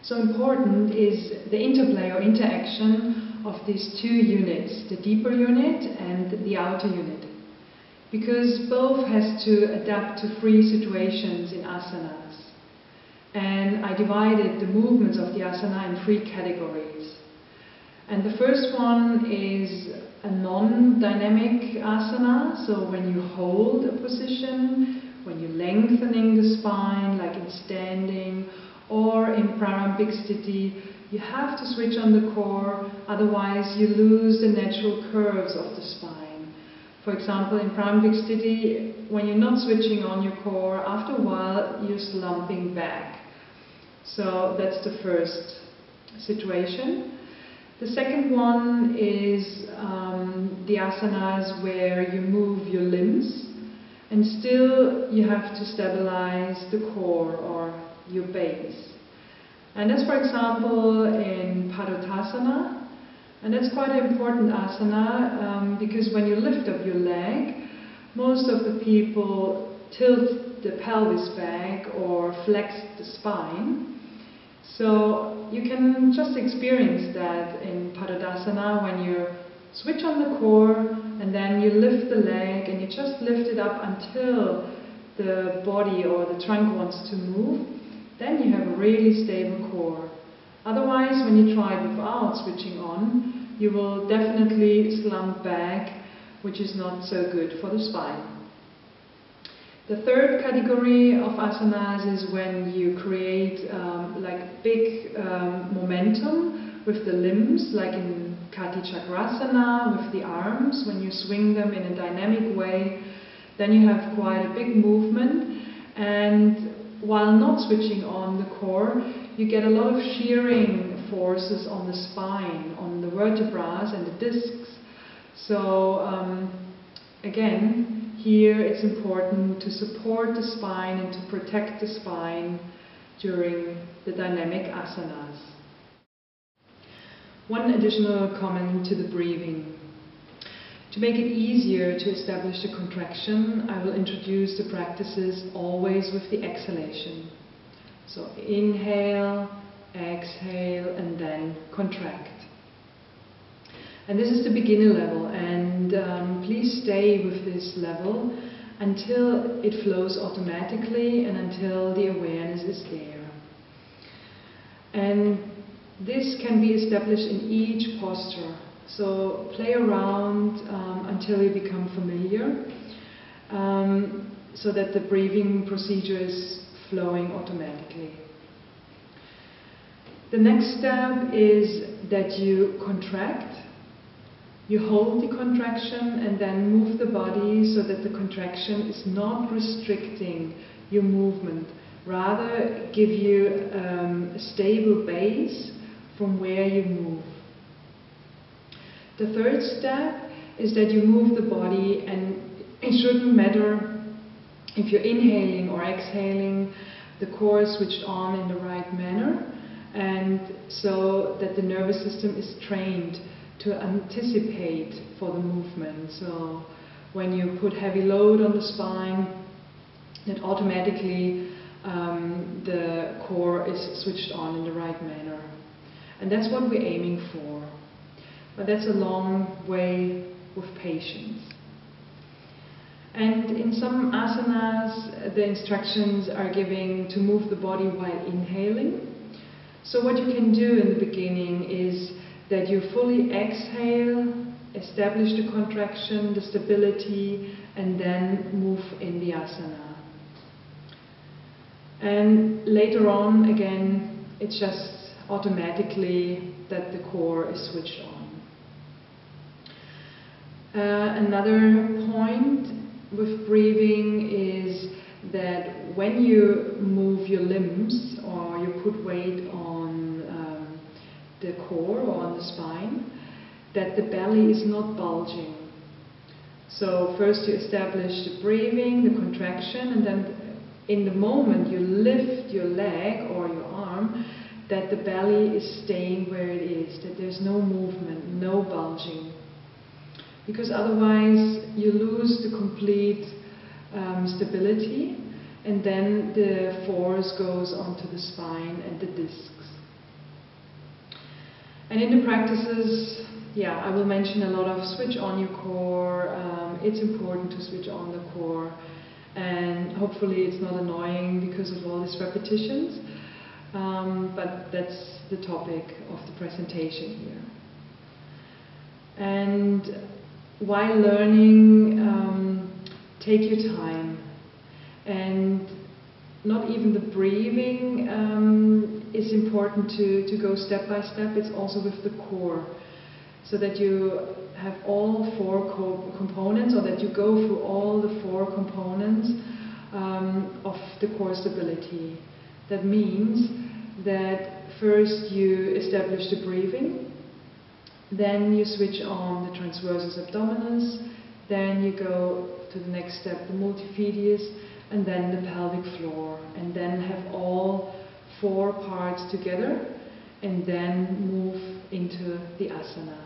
So important is the interplay or interaction of these two units, the deeper unit and the outer unit. Because both has to adapt to free situations in asanas. And I divided the movements of the asana in 3 categories. And the first one is a non-dynamic asana, so when you hold a position, when you're lengthening the spine, like in standing, or in prarambhik sthiti, you have to switch on the core, otherwise you lose the natural curves of the spine. For example, in prarambhik sthiti, when you're not switching on your core, after a while you're slumping back. So that's the first situation. The second one is the asanas where you move your limbs and still you have to stabilize the core or your base. And that's, for example, in Padottasana, and that's quite an important asana because when you lift up your leg, most of the people tilt the pelvis back or flex the spine. So you can just experience that in Padottasana when you switch on the core and then you lift the leg and you just lift it up until the body or the trunk wants to move. Then you have a really stable core. Otherwise, when you try without switching on, you will definitely slump back, which is not so good for the spine. The third category of asanas is when you create like big momentum with the limbs, like in Kati Chakrasana with the arms. When you swing them in a dynamic way, then you have quite a big movement, and while not switching on the core, you get a lot of shearing forces on the spine, on the vertebrae and the discs. So again, here it's important to support the spine and to protect the spine during the dynamic asanas. One additional comment to the breathing. To make it easier to establish the contraction, I will introduce the practices always with the exhalation. So inhale, exhale, and then contract. And this is the beginner level, and please stay with this level until it flows automatically and until the awareness is there. And this can be established in each posture. So play around until you become familiar, so that the breathing procedure is flowing automatically. The next step is that you contract. You hold the contraction and then move the body so that the contraction is not restricting your movement, rather give you a stable base from where you move. The third step is that you move the body, and it shouldn't matter if you're inhaling or exhaling, the core is switched on in the right manner, and so that the nervous system is trained to anticipate for the movement. So when you put heavy load on the spine, that automatically the core is switched on in the right manner. And that's what we're aiming for. But that's a long way with patience. And in some asanas, the instructions are giving to move the body while inhaling. So what you can do in the beginning is that you fully exhale, establish the contraction, the stability, and then move in the asana. And later on, again, it's just automatically that the core is switched on. Another point with breathing is that when you move your limbs or you put weight on the core or on the spine, that the belly is not bulging. So first you establish the breathing, the contraction, and then in the moment you lift your leg or your arm, that the belly is staying where it is, that there's no movement, no bulging. Because otherwise you lose the complete stability, and then the force goes onto the spine and the discs. And in the practices, yeah, I will mention a lot of switch on your core. It's important to switch on the core, and hopefully it's not annoying because of all these repetitions. But that's the topic of the presentation here. And while learning, take your time. And not even the breathing is important to go step by step. It's also with the core, so that you have all four components, or that you go through all the four components of the core stability. That means that first you establish the breathing, then you switch on the transversus abdominis, then you go to the next step, the multifidus, and then the pelvic floor, and then have all four parts together, and then move into the asana.